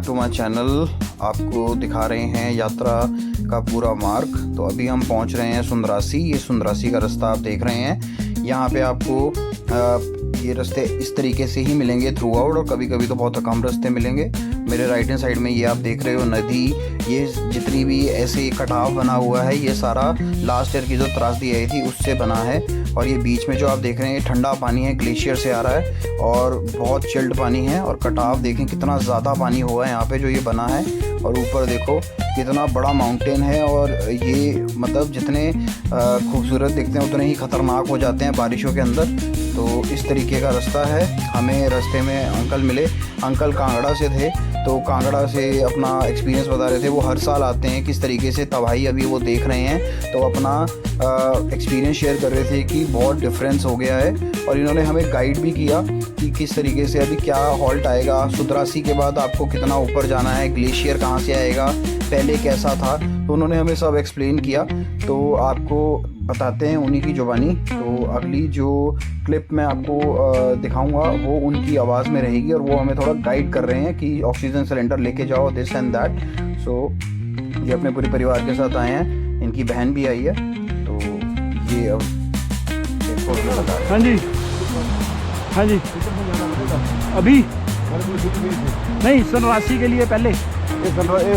To my channel. आपको दिखा रहे हैं यात्रा का पूरा मार्ग। तो अभी हम पहुंच रहे हैं सुंदरासी। ये सुंदरासी का रास्ता आप देख रहे हैं। यहाँ पे आपको ये रास्ते इस तरीके से ही मिलेंगे थ्रू आउट, और कभी कभी तो बहुत कम रास्ते मिलेंगे। मेरे राइट हैंड साइड में ये आप देख रहे हो नदी, ये जितनी भी ऐसे कटाव बना हुआ है ये सारा लास्ट ईयर की जो त्रासदी आई थी उससे बना है। और ये बीच में जो आप देख रहे हैं ठंडा पानी है, ग्लेशियर से आ रहा है और बहुत चिल्ड पानी है। और कटाव देखें कितना ज़्यादा पानी हुआ है यहाँ पे जो ये बना है। और ऊपर देखो कितना बड़ा माउंटेन है, और ये मतलब जितने खूबसूरत दिखते हैं उतने ही ख़तरनाक हो जाते हैं बारिशों के अंदर। तो इस तरीके का रास्ता है। हमें रास्ते में अंकल मिले, अंकल कांगड़ा से थे, तो कांगड़ा से अपना एक्सपीरियंस बता रहे थे। वो हर साल आते हैं, किस तरीके से तबाही अभी वो देख रहे हैं, तो अपना एक्सपीरियंस शेयर कर रहे थे कि बहुत डिफरेंस हो गया है। और इन्होंने हमें गाइड भी किया कि किस तरीके से अभी क्या हॉल्ट आएगा, सुंदरासी के बाद आपको कितना ऊपर जाना है, ग्लेशियर कहाँ से आएगा, पहले कैसा था, तो उन्होंने हमें सब एक्सप्लेन किया। तो आपको बताते हैं उन्हीं की ज़ुबानी। तो अगली जो क्लिप मैं आपको दिखाऊंगा वो उनकी आवाज़ में रहेगी, और वो हमें थोड़ा गाइड कर रहे हैं कि ऑक्सीजन सिलेंडर लेके जाओ, दिस एंड दैट। सो ये अपने पूरे परिवार के साथ आए हैं, इनकी बहन भी आई है। तो ये अब हाँ जी, हाँ जी, अभी नहीं सुंदरासी के लिए पहले ये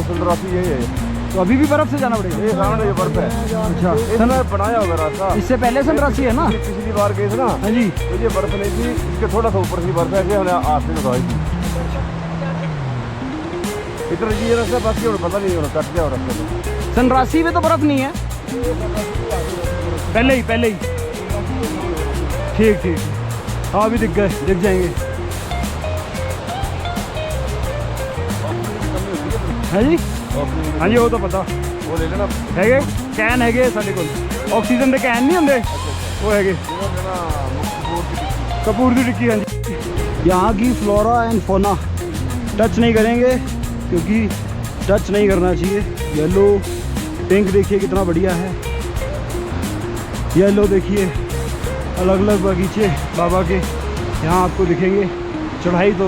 सुंदरासी यही है। तो अभी भी बर्फ से जाना पड़ेगा। ये सामने ये बर्फ है। अच्छा, इसने बनाया होगा रास्ता। इससे पहले सुंदरासी है ना? पिछली बार गए थे ना। हाँ जी, तो ये बर्फ नहीं थी, इसके थोड़ा सा ऊपर की बर्फ है। हमने आस्ते में दवाई थी इधर ये रास्ता, बाकी और पता नहीं होगा कट गया रास्ते में। सुंदरासी में तो बर्फ नहीं है, पहले ही ठीक। हाँ अभी दिख गए, दिख जाएंगे। हाँ जी, हाँ जी, वो तो पता वो ले लेना है। कैन है साढ़े को ऑक्सीजन के कैन नहीं होंगे, वो है कपूर की टिक्की। हाँ जी, यहाँ की फ्लोरा एंड फोना टच नहीं करेंगे क्योंकि टच नहीं करना चाहिए। येलो पिंक देखिए कितना बढ़िया है। येलो देखिए, अलग अलग बगीचे बाबा के यहाँ आपको दिखेंगे। चढ़ाई तो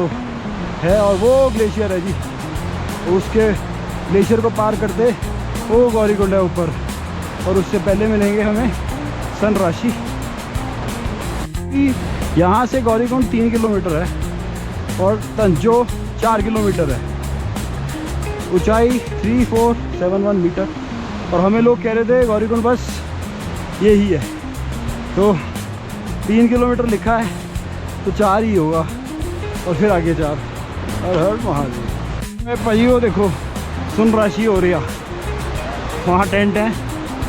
है, और वो ग्लेशियर है जी, उसके ग्लेशियर को पार करते वो गौरीकुंड है ऊपर। और उससे पहले मिलेंगे हमें सुंदरासी। यहाँ से गौरीकुंड 3 किलोमीटर है और तंजो 4 किलोमीटर है। ऊंचाई 3471 मीटर। और हमें लोग कह रहे थे गौरीकुंड बस यही है, तो 3 किलोमीटर लिखा है तो 4 ही होगा, और फिर आगे 4। हर हर महादेव। भाई वो देखो सुंदरासी हो रही है, वहाँ टेंट है,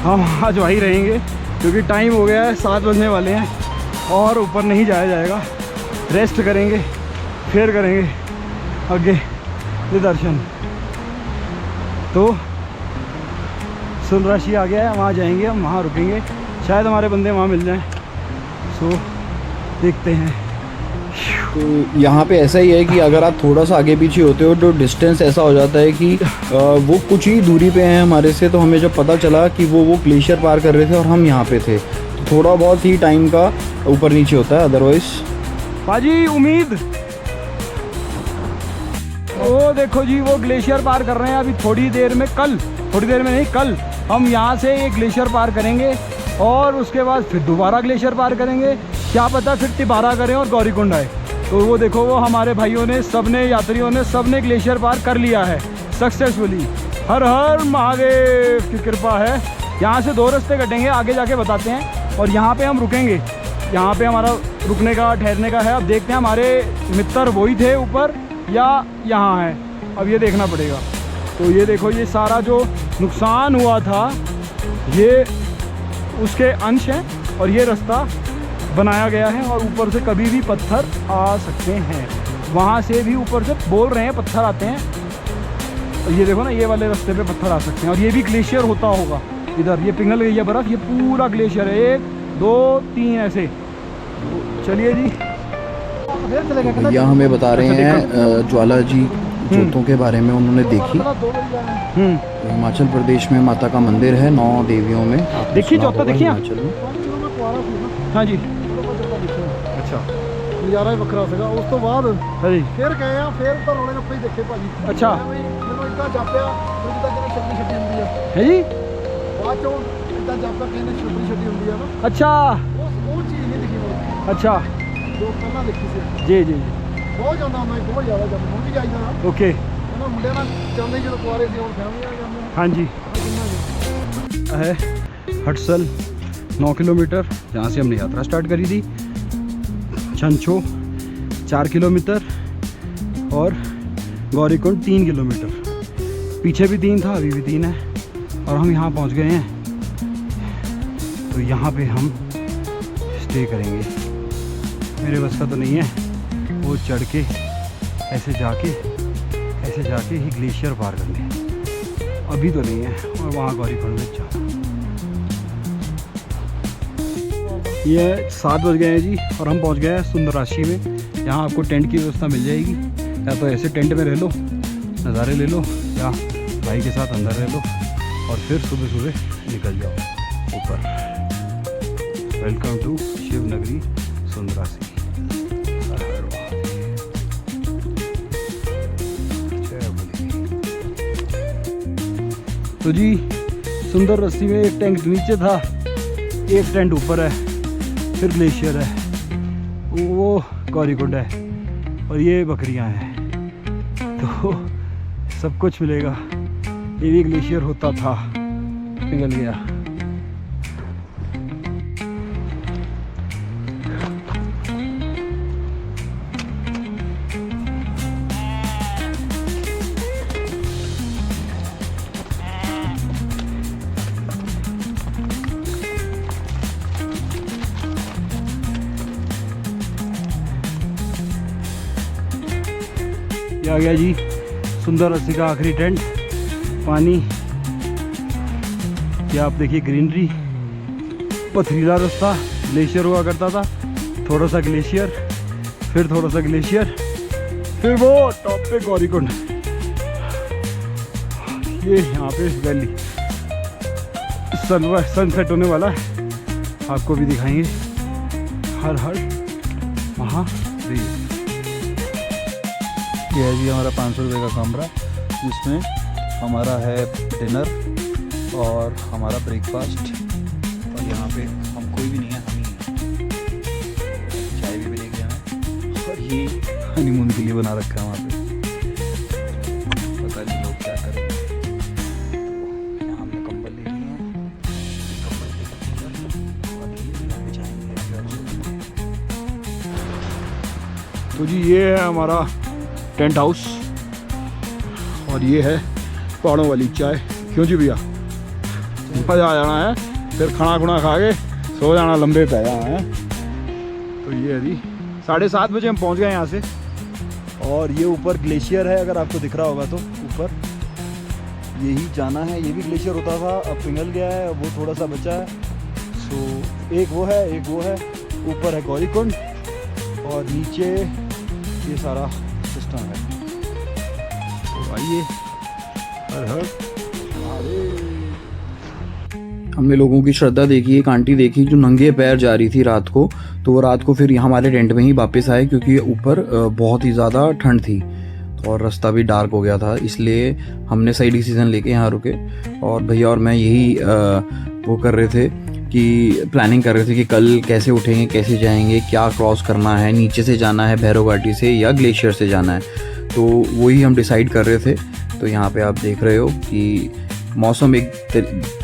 हम आज वहीं रहेंगे क्योंकि टाइम हो गया है, 7 बजने वाले हैं और ऊपर नहीं जाया जाएगा। रेस्ट करेंगे, फिर करेंगे आगे ये दर्शन। तो सुंदरासी आ गया है, वहाँ जाएंगे हम, वहाँ रुकेंगे, शायद हमारे बंदे वहाँ मिल जाएं। सो देखते हैं। तो यहाँ पे ऐसा ही है कि अगर आप थोड़ा सा आगे पीछे होते हो तो डिस्टेंस ऐसा हो जाता है कि वो कुछ ही दूरी पे हैं हमारे से। तो हमें जब पता चला कि वो ग्लेशियर पार कर रहे थे और हम यहाँ पे थे, तो थोड़ा बहुत ही टाइम का ऊपर नीचे होता है, अदरवाइज। बाजी उम्मीद, वो देखो जी वो ग्लेशियर पार कर रहे हैं अभी। थोड़ी देर में नहीं, कल हम यहाँ से एक ग्लेशियर पार करेंगे और उसके बाद फिर दोबारा ग्लेशियर पार करेंगे। क्या पता फिर तिबारा करें और गौरीकुंड आए। तो वो देखो वो हमारे भाइयों ने, सबने, यात्रियों ने, सबने ग्लेशियर पार कर लिया है सक्सेसफुली। हर हर महादेव की कृपा है। यहाँ से 2 रास्ते कटेंगे, आगे जाके बताते हैं। और यहाँ पे हम रुकेंगे, यहाँ पे हमारा रुकने का, ठहरने का है। अब देखते हैं हमारे मित्र वही थे ऊपर या यहाँ है, अब ये देखना पड़ेगा। तो ये देखो ये सारा जो नुकसान हुआ था ये उसके अंश हैं, और ये रास्ता बनाया गया है। और ऊपर से कभी भी पत्थर आ सकते हैं, वहाँ से भी ऊपर से बोल रहे हैं पत्थर आते हैं। और ये देखो ना, ये वाले रास्ते पे पत्थर आ सकते हैं। और ये भी ग्लेशियर होता होगा इधर, ये पिघल गई है बर्फ़, ये पूरा ग्लेशियर है। 1 2 3 ऐसे। चलिए जी, यहाँ हमें बता रहे हैं ज्वाला जी जोतों के बारे में उन्होंने देखी। हिमाचल प्रदेश में माता का मंदिर है 9 देवियों में। देखिए जोता देखिए हिमाचल में। हाँ जी। अच्छा ਨਜ਼ਾਰਾ ਹੀ ਵੱਖਰਾ ਸੀਗਾ। ਉਸ ਤੋਂ ਬਾਅਦ हाँ जी ਫਿਰ ਗਏ ਆ, ਫਿਰ ਤਾਂ ਰੋਲੇ ਰੱਪੇ ਹੀ ਦੇਖੇ ਭਾਜੀ। ਅੱਛਾ। ਮੈਨੂੰ ਇਦਾਂ ਜਾਪਿਆ ਜਿੱਦਾਂ ਕਿਤੇ ਛੱਡੀ ਛੱਡੀ ਹੁੰਦੀ ਆ, है जी ਬਾਅਦ ਚੋਂ ਇਦਾਂ ਜਾਪਿਆ ਕਹਿੰਦੇ ਛੱਡੀ ਛੱਡੀ ਹੁੰਦੀ ਆ ਨਾ, अच्छा ਉਹ ਚੀਜ਼ ਨਹੀਂ ਦਿਖੀ ਮੈਨੂੰ अच्छा ਜੋ ਪਹਿਲਾਂ ਦੇਖੀ ਸੀ। जी जी ਬਹੁਤ ਜਾਂਦਾ ਮੈਂ, ਬਹੁਤ ਜ਼ਿਆਦਾ ਜਾਂਦਾ, ਹੁਣ ਵੀ ਜਾਈਦਾ ਨਾ। ओके ਉਹਨਾਂ ਮੁੰਡਿਆਂ ਨਾਲ ਜਾਂਦੇ ਜਦੋਂ ਕੁਆਰੇ ਸੀ, ਹੁਣ ਫੈਮਲੀ ਨਾਲ ਜਾਂਦੇ हाँ जी ਕਿੰਨਾ है हटसल 9 किलोमीटर जहाँ से हमने यात्रा स्टार्ट करी थी। छंछो 4 किलोमीटर और गौरीकुंड 3 किलोमीटर। पीछे भी 3 था, अभी भी 3 है और हम यहाँ पहुँच गए हैं। तो यहाँ पे हम स्टे करेंगे। मेरे बस का तो नहीं है वो चढ़ के ऐसे जाके ही ग्लेशियर पार करने, अभी तो नहीं है। और वहाँ गौरीकुंड में जाना। ये 7 बज गए हैं जी और हम पहुँच गए हैं सुंदराशी में। यहाँ आपको टेंट की व्यवस्था मिल जाएगी, या तो ऐसे टेंट में रह लो, नज़ारे ले लो, या भाई के साथ अंदर रह लो और फिर सुबह सुबह निकल जाओ ऊपर। वेलकम टू शिवनगरी सुंदरासी। तो जी सुंदर रस्सी में एक टेंट नीचे था, एक टेंट ऊपर है, फिर ग्लेशियर है, वो गौरीकुंड है और ये बकरियां हैं। तो सब कुछ मिलेगा। ये भी ग्लेशियर होता था, पिघल गया। ये आ गया जी सुंदर रस्सी का आखिरी टेंट। पानी, ये आप देखिए ग्रीनरी, पथरीला रास्ता, ग्लेशियर हुआ करता था, थोड़ा सा ग्लेशियर, फिर थोड़ा सा ग्लेशियर, फिर वो टॉप पे गौरीकुंड। ये यहाँ पे वैली, सनसेट होने वाला है, आपको भी दिखाएंगे। हर हर महादेव। ये है जी हमारा 500 रुपये का कमरा, जिसमें हमारा है डिनर और हमारा ब्रेकफास्ट। और यहाँ पे हम कोई भी नहीं है, हम ही हैं। चाय भी लेके आए और ये हनीमून के लिए बना रखा है वहाँ पे। पता नहीं लोग क्या करें। तो यहाँ हमने कंबल ले लिए हैं, कंबल लेकर और ये बिछाएंगे। तो जी ये है हमारा टेंट हाउस और ये है पहाड़ों वाली चाय। क्यों जी भैया, मजा आ जाना है, फिर खाना खुना खा के सो जाना लंबे पे यहाँ है। तो ये है जी 7:30 बजे हम पहुँच गए यहाँ से। और ये ऊपर ग्लेशियर है, अगर आपको दिख रहा होगा तो ऊपर यही जाना है। ये भी ग्लेशियर होता था, अब पिघल गया है, वो थोड़ा सा बचा है। सो एक वो है, एक वो है। ऊपर है गौरीकुंड और नीचे ये सारा सिस्टम है। तो आइए, हर हर महादेव। हमने लोगों की श्रद्धा देखी। एक आंटी देखी जो नंगे पैर जा रही थी रात को, तो वो रात को फिर हमारे टेंट में ही वापस आए, क्योंकि ऊपर बहुत ही ज़्यादा ठंड थी और रास्ता भी डार्क हो गया था। इसलिए हमने सही डिसीजन लेके यहाँ रुके। और भैया और मैं यही वो कर रहे थे कि प्लानिंग कर रहे थे कि कल कैसे उठेंगे, कैसे जाएंगे, क्या क्रॉस करना है, नीचे से जाना है भैरव घाटी से या ग्लेशियर से जाना है। तो वही हम डिसाइड कर रहे थे। तो यहाँ पे आप देख रहे हो कि मौसम एक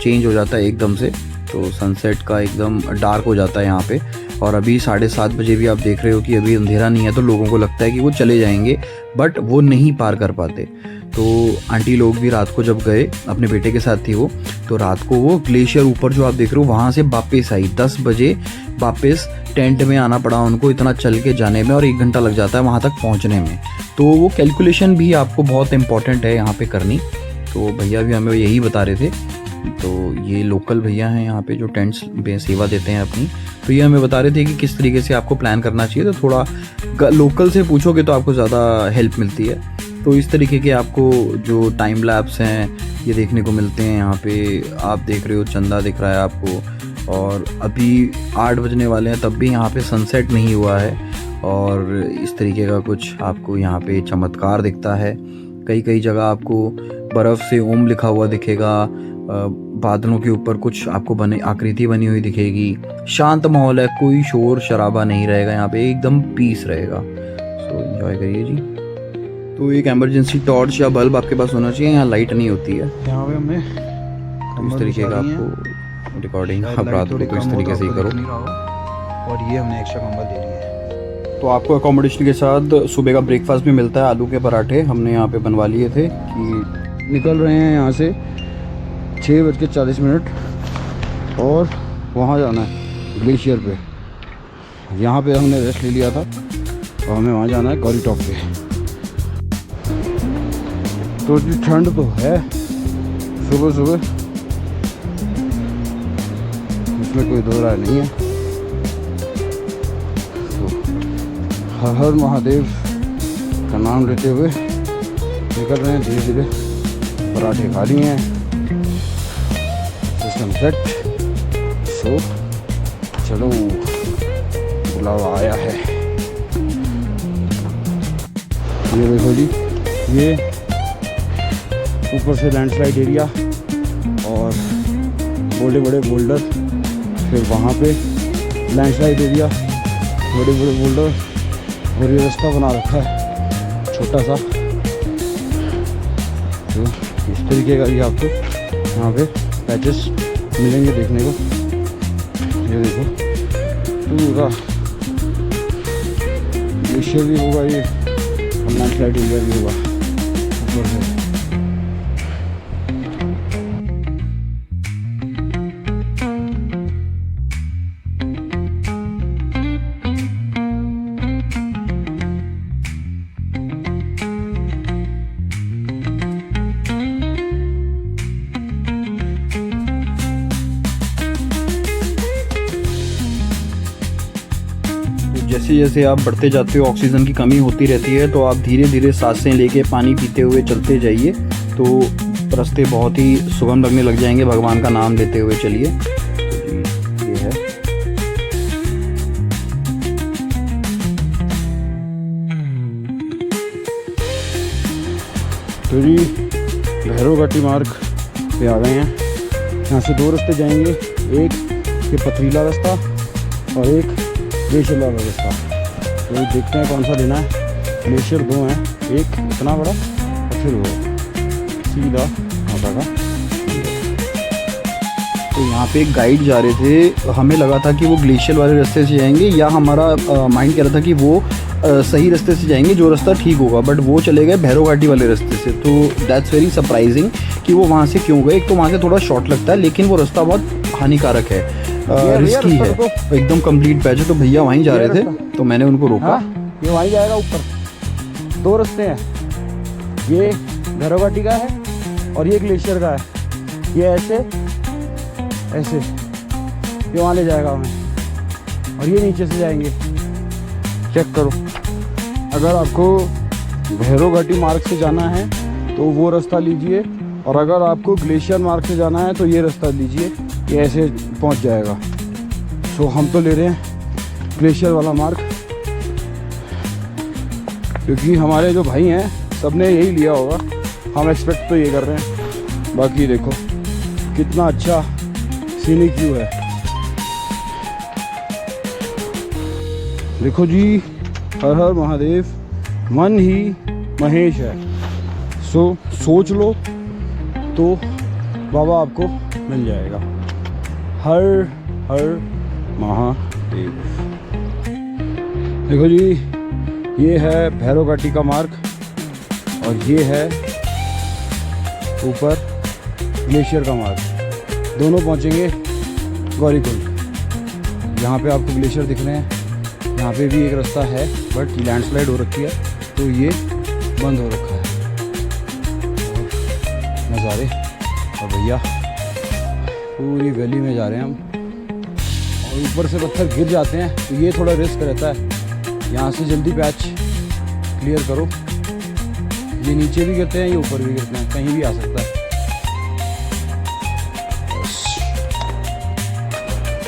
चेंज हो जाता है एकदम से, तो सनसेट का एकदम डार्क हो जाता है यहाँ पे। और अभी 7:30 बजे भी आप देख रहे हो कि अभी अंधेरा नहीं है, तो लोगों को लगता है कि वो चले जाएंगे, बट वो नहीं पार कर पाते। तो आंटी लोग भी रात को जब गए, अपने बेटे के साथ थी वो, तो रात को वो ग्लेशियर ऊपर जो आप देख रहे हो वहाँ से वापस आई। 10 बजे वापस टेंट में आना पड़ा उनको, इतना चल के जाने में, और 1 घंटा लग जाता है वहाँ तक पहुँचने में। तो वो कैलकुलेशन भी आपको बहुत इंपॉर्टेंट है यहाँ पे करनी। तो भैया भी हमें यही बता रहे थे। तो ये लोकल भैया हैं यहाँ पे जो टेंट्स में सेवा देते हैं अपनी, तो ये हमें बता रहे थे कि किस तरीके से आपको प्लान करना चाहिए। तो थोड़ा लोकल से पूछोगे तो आपको ज़्यादा हेल्प मिलती है। तो इस तरीके के आपको जो टाइम लैप्स हैं ये देखने को मिलते हैं यहाँ पे। आप देख रहे हो चंदा दिख रहा है आपको, और अभी 8 बजने वाले हैं, तब भी यहाँ पे सनसेट नहीं हुआ है। और इस तरीके का कुछ आपको यहाँ पे चमत्कार दिखता है। कई कई जगह आपको बर्फ़ से ओम लिखा हुआ दिखेगा, बादलों के ऊपर कुछ आपको बने आकृति बनी हुई दिखेगी। शांत माहौल है, कोई शोर शराबा नहीं रहेगा यहाँ पे, एकदम पीस रहेगा। सो एंजॉय करिए जी। तो एक इमरजेंसी टॉर्च या बल्ब आपके पास होना चाहिए, यहाँ लाइट नहीं होती है। यहाँ पे हमने तो इस तरीके का आपको रिकॉर्डिंग आप रात को तो इस तरीके से ही करो। और ये हमने एक्स्ट्रा कंबल दे दिए हैं। तो आपको अकोमोडेशन के साथ सुबह का ब्रेकफास्ट भी मिलता है। आलू के पराठे हमने यहाँ पे बनवा लिए थे कि निकल रहे हैं यहाँ से 6:40 और वहाँ जाना है ग्लेशियर पे। यहाँ पे हमने रेस्ट ले लिया था और हमें वहाँ जाना है गौरी टॉप पे। तो जी ठंड तो है सुबह सुबह, इसमें कोई दो राय नहीं है। तो हर हर महादेव का नाम लेते हुए निकल रहे हैं धीरे धीरे। पराठे खा लिए हैं, सिस्टम सेट। सो चलो, बुलावा आया है। ये देखो जी, ये ऊपर से लैंडस्लाइड एरिया और बड़े बड़े बोल्डर, फिर वहाँ पे लैंडस्लाइड एरिया, बड़े बड़े बोल्डर, और ये रास्ता बना रखा है छोटा सा। तो इस तरीके का ये आपको यहाँ पे पैचेस मिलेंगे देखने को। ये देखो पूरा ग्लेशियर भी होगा ये, और लैंडस्लाइड एरिया भी होगा ऊपर से। जैसे जैसे आप बढ़ते जाते हो ऑक्सीजन की कमी होती रहती है, तो आप धीरे धीरे सांसें लेके पानी पीते हुए चलते जाइए, तो रास्ते बहुत ही सुगम लगने लग जाएंगे। भगवान का नाम लेते हुए चलिए। ये है तो जी भैरव घाटी मार्ग पे आ गए हैं। यहाँ से दो रास्ते जाएंगे, एक ये पथरीला रास्ता और एक ग्लेशियर वाला रास्ता। तो देखते हैं कौन सा लेना है। ग्लेशियर दो हैं, एक इतना बड़ा और फिर वो सीधा माता का। तो यहाँ पे एक गाइड जा रहे थे, हमें लगा था कि वो ग्लेशियर वाले रास्ते से जाएंगे, या हमारा माइंड कह रहा था कि वो सही रास्ते से जाएंगे, जो रास्ता ठीक होगा, बट वो चले गए भैरव घाटी वाले रास्ते से। तो दैट्स वेरी सरप्राइजिंग कि वो वहाँ से क्यों गए। एक तो वहाँ से थोड़ा शॉर्ट लगता है, लेकिन वो रास्ता बहुत हानिकारक है, रिस्की है, एकदम कंप्लीट पैच है। तो भैया वहीं जा रहे थे, तो मैंने उनको रोका। ये वहीं जाएगा ऊपर। दो रास्ते हैं, ये भैरव घाटी का है और ये ग्लेशियर का है। ये ऐसे ऐसे ये वहाँ ले जाएगा हमें, और ये नीचे से जाएंगे। चेक करो, अगर आपको भैरव घाटी मार्ग से जाना है तो वो रास्ता लीजिए, और अगर आपको ग्लेशियर मार्ग से जाना है तो ये रास्ता लीजिए, ये ऐसे पहुंच जाएगा। सो हम तो ले रहे हैं ग्लेशियर वाला मार्ग, क्योंकि हमारे जो भाई हैं सब ने यही लिया होगा। हम एक्सपेक्ट तो ये कर रहे हैं। बाकी देखो कितना अच्छा सीनिक व्यू है। देखो जी, हर हर महादेव, मन ही महेश है। सो सोच लो तो बाबा आपको मिल जाएगा। हर हर महादेव। देखो जी, ये है भैरव घाटी का मार्ग और ये है ऊपर ग्लेशियर का मार्ग। दोनों पहुंचेंगे गौरीकुंड। यहाँ पे आपको ग्लेशियर दिख रहे हैं, यहाँ पे भी एक रास्ता है बट लैंडस्लाइड हो रखी है तो ये बंद हो रखा है। नज़ारे, और भैया पूरी गली में जा रहे हैं हम, और ऊपर से पत्थर गिर जाते हैं तो ये थोड़ा रिस्क रहता है। यहाँ से जल्दी पैच क्लियर करो। ये नीचे भी गिरते हैं, ये ऊपर भी गिरते हैं, कहीं भी आ सकता है।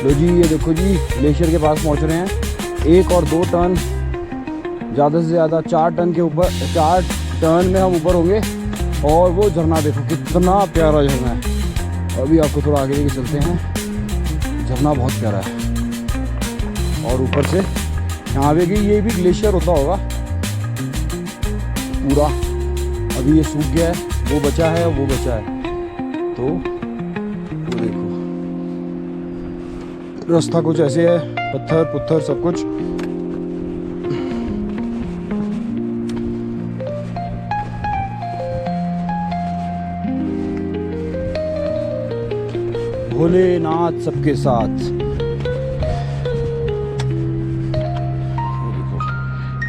लो जी, ये देखो जी, ग्लेशियर के पास पहुँच रहे हैं। 1 और 2 टर्न ज़्यादा से ज़्यादा 4 टन के ऊपर, 4 टन में हम ऊपर होंगे। और वो झरना देखो कितना प्यारा झरना है। अभी आपको थोड़ा आगे लेके चलते हैं। झरना बहुत प्यारा है। और ऊपर से यहाँ पे कि ये भी ग्लेशियर होता होगा पूरा। अभी ये सूख गया है, वो बचा है, वो बचा है। तो वो देखो रास्ता कुछ ऐसे है, पत्थर पुत्थर सब कुछ। भोलेनाथ सबके साथ।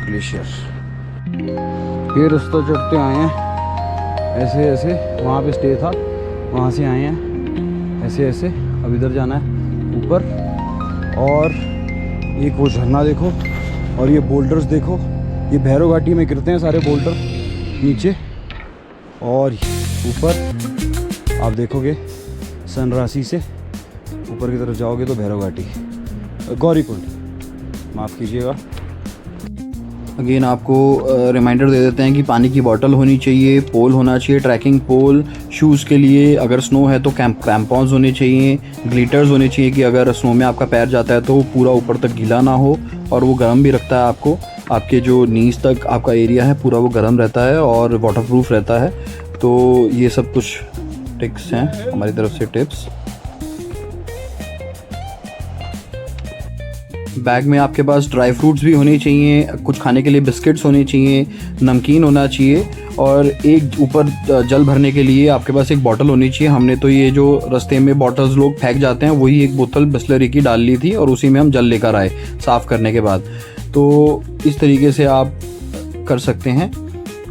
ग्लेशियर ये रास्ता चढ़ते आए हैं ऐसे ऐसे। वहाँ पे स्टे था, वहाँ से आए हैं ऐसे ऐसे। अब इधर जाना है ऊपर। और एक वो झरना देखो, और ये बोल्डर्स देखो। ये भैरव घाटी में गिरते हैं सारे बोल्डर नीचे। और ऊपर आप देखोगे सनरासी से ऊपर की तरफ जाओगे तो भैरव घाटी, गौरीकुंड, माफ़ कीजिएगा। अगेन आपको रिमाइंडर दे देते हैं कि पानी की बोतल होनी चाहिए, पोल होना चाहिए, ट्रैकिंग पोल, शूज़ के लिए अगर स्नो है तो क्रैम्पॉन्स होने चाहिए, ग्लिटर्स होने चाहिए कि अगर स्नो में आपका पैर जाता है तो वो पूरा ऊपर तक गीला ना हो। और वो गर्म भी रखता है आपको, आपके जो नीज तक आपका एरिया है पूरा वो गर्म रहता है और वाटरप्रूफ रहता है। तो ये सब कुछ टिप्स हैं हमारी तरफ से, टिप्स। बैग में आपके पास ड्राई फ्रूट्स भी होने चाहिए, कुछ खाने के लिए बिस्किट्स होने चाहिए, नमकीन होना चाहिए, और एक ऊपर जल भरने के लिए आपके पास एक बोतल होनी चाहिए। हमने तो ये जो रास्ते में बॉटल्स लोग फेंक जाते हैं वही एक बोतल बिस्लरी की डाल ली थी और उसी में हम जल लेकर आए साफ़ करने के बाद। तो इस तरीके से आप कर सकते हैं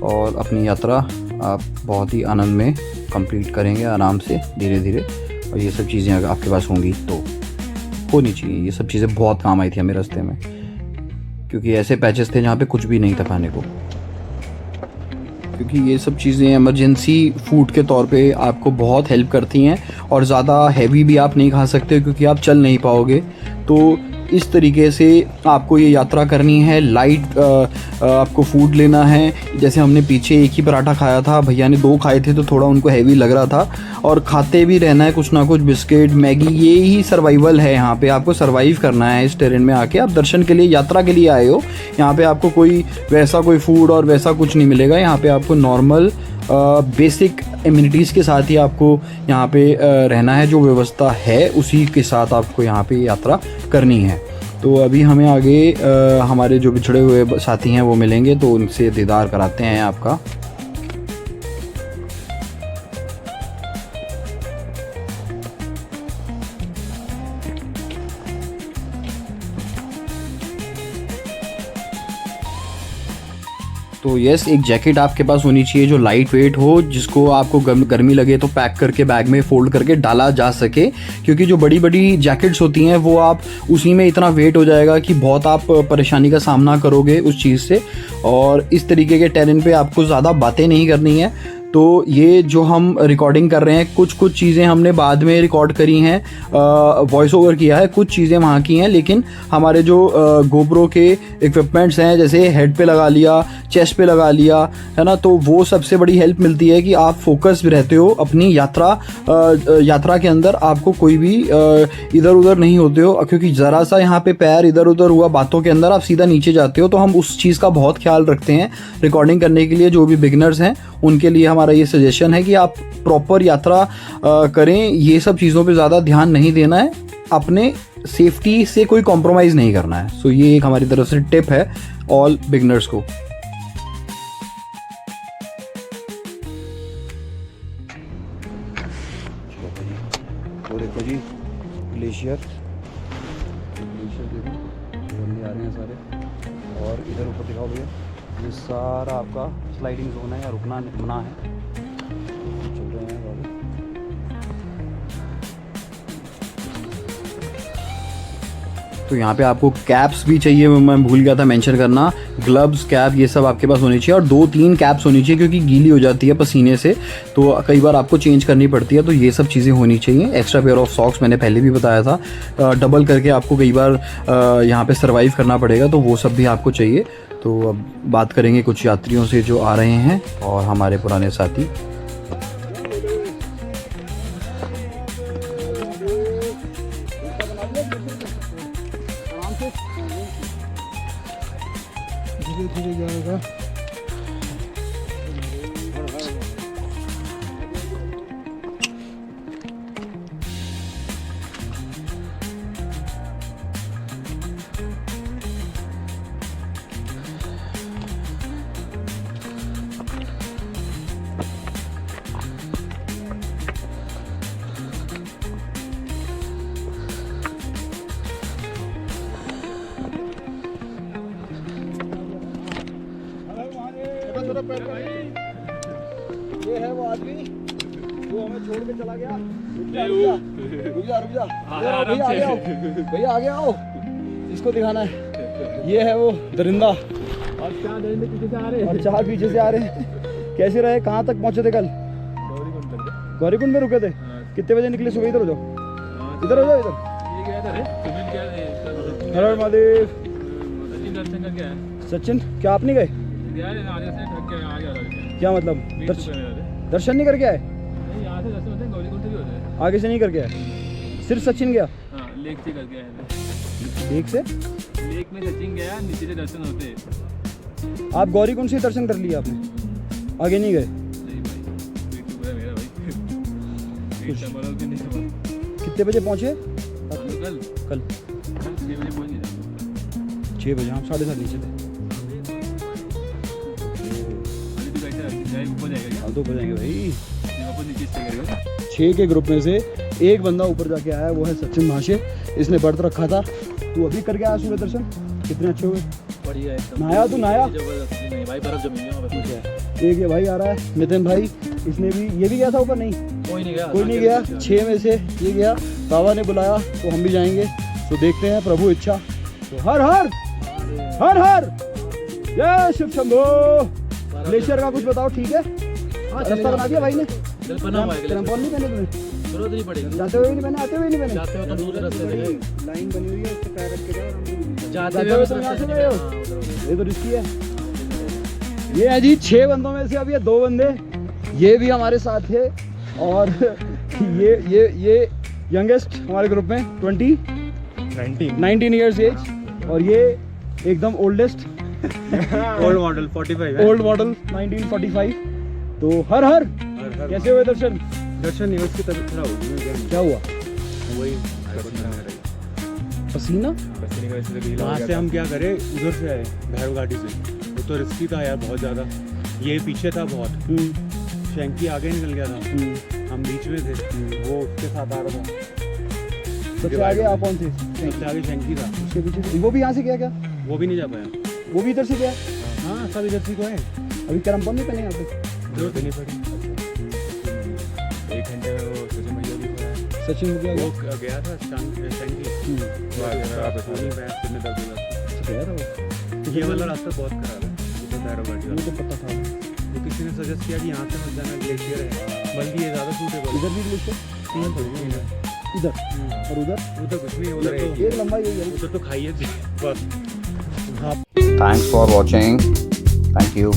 और अपनी यात्रा आप बहुत ही आनंद में कंप्लीट करेंगे, आराम से, धीरे धीरे। और ये सब चीज़ें अगर आपके पास होंगी तो होनी चाहिए। ये सब चीज़ें बहुत काम आई थी हमें रास्ते में, क्योंकि ऐसे पैचेस थे जहाँ पे कुछ भी नहीं था खाने को। क्योंकि ये सब चीज़ें इमरजेंसी फूड के तौर पे आपको बहुत हेल्प करती हैं, और ज़्यादा हैवी भी आप नहीं खा सकते क्योंकि आप चल नहीं पाओगे। तो इस तरीके से आपको ये यात्रा करनी है। लाइट आपको फूड लेना है। जैसे हमने पीछे एक ही पराठा खाया था, भैया ने 2 खाए थे तो थोड़ा उनको हैवी लग रहा था। और खाते भी रहना है कुछ ना कुछ, बिस्किट, मैगी, ये ही सर्वाइवल है यहाँ पे। आपको सर्वाइव करना है इस टेरेन में आके। आप दर्शन के लिए, यात्रा के लिए आए हो, यहाँ पे आपको कोई वैसा कोई फूड और वैसा कुछ नहीं मिलेगा। यहाँ पे आपको नॉर्मल बेसिक इम्यूनिटीज़ के साथ ही आपको यहाँ पे रहना है। जो व्यवस्था है उसी के साथ आपको यहाँ पे यात्रा करनी है। तो अभी हमें आगे हमारे जो बिछड़े हुए साथी हैं वो मिलेंगे, तो उनसे दीदार कराते हैं आपका। तो यस, एक जैकेट आपके पास होनी चाहिए जो लाइट वेट हो, जिसको आपको गर्मी लगे तो पैक करके बैग में फोल्ड करके डाला जा सके। क्योंकि जो बड़ी बड़ी जैकेट्स होती हैं वो आप उसी में इतना वेट हो जाएगा कि बहुत आप परेशानी का सामना करोगे उस चीज़ से। और इस तरीके के टेरेन पे आपको ज़्यादा बातें नहीं करनी है। तो ये जो हम रिकॉर्डिंग कर रहे हैं, कुछ चीज़ें हमने बाद में रिकॉर्ड करी हैं, वॉइस ओवर किया है, कुछ चीज़ें वहाँ की हैं। लेकिन हमारे जो गोप्रो के इक्विपमेंट्स हैं, जैसे हेड पे लगा लिया, चेस्ट पे लगा लिया, है ना, तो वो सबसे बड़ी हेल्प मिलती है कि आप फोकस रहते हो अपनी यात्रा के अंदर। आपको कोई भी इधर उधर नहीं होते हो, क्योंकि ज़रा सा यहाँ पे पैर इधर उधर हुआ बातों के अंदर आप सीधा नीचे जाते हो। तो हम उस चीज़ का बहुत ख्याल रखते हैं रिकॉर्डिंग करने के लिए। जो भी बिगिनर्स हैं उनके लिए हमारा ये सजेशन है कि आप प्रॉपर यात्रा करें। ये सब चीज़ों पे ज़्यादा ध्यान नहीं देना है, अपने सेफ्टी से कोई कॉम्प्रोमाइज़ नहीं करना है। सो ये एक हमारी तरफ से टिप है ऑल बिगिनर्स को। तो देखो जी, ग्लेशियर देखो, बंदे आ रहे हैं सारे। और इधर ऊपर दिखाओ भैया, ये सारा आपका स्लाइडिंग जोन है, या रुकना मना है। चल रहे हैं गाड़ी। तो यहाँ पे आपको कैप्स भी चाहिए, मैं भूल गया था मेंशन करना, ग्लव्स कैप ये सब आपके पास होनी चाहिए, और 2-3 कैप्स होनी चाहिए क्योंकि गीली हो जाती है पसीने से, तो कई बार आपको चेंज करनी पड़ती है, तो ये सब चीज़ें होनी चाहिए। एक्स्ट्रा पेयर ऑफ सॉक्स मैंने पहले भी बताया था, डबल करके आपको कई बार यहाँ पे सर्वाइव करना पड़ेगा, तो वो सब भी आपको चाहिए। तो अब बात करेंगे कुछ यात्रियों से जो आ रहे हैं और हमारे पुराने साथी। धीरे जाएगा। ये है वो आदमी जो हमें छोड़ के चला गया। रुक जा भैया आ गया, भैया आ गया, आओ इसको दिखाना है। ये है वो दरिंदा, और 4 दरिंदे पीछे से आ रहे हैं, और 4 पीछे से आ रहे हैं। कैसे रहे, कहाँ तक पहुँचे थे कल? गौरीकुंड में रुके थे। कितने बजे निकले सुबह? इधर हो जाओ, इधर हो जाओ, इधर। हर हर महादेव। सचिन क्या आप नहीं गए? क्या मतलब दर्शन नहीं करके आए? आगे से नहीं करके आए, सिर्फ सचिन गया? लेक से करके आए। लेक से? लेक में सचिन गया, नीचे से दर्शन होते। आप गौरीकुंड से दर्शन कर लिया आपने, आगे नहीं गए? नहीं भाई, वेट तो पूरा मेरा भाई। वेट संभालो कि नहीं संभालो। कितने बजे पहुँचे कल? कल 6 बजे पहुँच गया। 6 बजे, हम 7:30 नीचे थे। ऊपर जाएगा, अब तो ऊपर जाएंगे भाई। ऊपर नीचे स्टे करेगा। 6 के ग्रुप में से एक बंदा ऊपर जाके आया, वो है सचिन महाशय। इसने व्रत रखा था। तू अभी करके आया सूर्य दर्शन, कितने अच्छे हुए? बढ़िया एकदम। नहाया तू? नहाया? जबरदस्त नहीं भाई, बर्फ जमी है वहाँ पे। एक ये भाई आ रहा है नितिन भाई, इसने भी, ये भी गया था ऊपर? नहीं, कोई नहीं गया, कोई नहीं गया। 6 में से ये गया, बाबा ने बुलाया तो हम भी जाएंगे। तो देखते हैं, प्रभु इच्छा। तो हर हर हर हर जय शिव शंभो। ग्लेशियर का कुछ बताओ, ठीक है? रास्ता बना दिया भाई ने? बना हुआ है। क्रैम्पॉन नहीं पहने तुमने? जरूरत नहीं पड़ेगी। जाते हुए नहीं पहने, आते हुए नहीं पहने? जाते हो तो दूर रास्ते से गए। लाइन बनी हुई है, उस पे पैर रख के जाओ। जाते हुए हुए तुम यहाँ से गए हो? ये तो रिस्की है। ये है जी 6 बंदों में से अब ये 2 बंदे ये भी हमारे साथ थे, और ये यंगेस्ट हमारे ग्रुप में 19 ईयर्स एज, और ये एकदम ओल्डेस्ट ओल्ड मॉडल 45 है। Old model 1945। तो हर हर कैसे हुए दर्शन? दर्शन नहीं, उसकी तबीयत खराब हो गई। क्या हुआ? वही पसीना? वहाँ से हम क्या करें, उधर से आए भैरव घाटी से। वो तो रिस्की था यार बहुत ज़्यादा। ये पीछे था बहुत, शंकी आगे निकल गया था, हम बीच में थे, वो उसके साथ आ रहा था। सबसे आगे आप कौन थे? सबसे आगे शंकी था, उसके पीछे वो भी यहाँ से गया क्या? वो भी नहीं जा पाया। वो भी इधर से गया? हाँ सब इधर से को है। अभी क्रम्पॉन नहीं पहने यहाँ पे? जरूरत नहीं पड़ी। 1 घंटे में वो सचिन भैया भी हुआ। सचिन हो गया? वो गया था शंकी, वो आ गया वापस नहीं पाया, फिर में दर्द हुआ। गया था वो? ये वाला रास्ता बहुत खराब है, तो भैरव घाटी वाला। मुझे पता था। तो किसी ने सजेस्ट किया कि यहाँ से मत जाना, ग्लेशियर है, बल्कि ये ज़्यादा सूटेबल। इधर भी ग्लेशियर? 3 थोड़ी है इधर और उधर? उधर कुछ नहीं, उधर एक लंबा यही है। उधर तो खाइए बस। Thanks for watching. Thank you.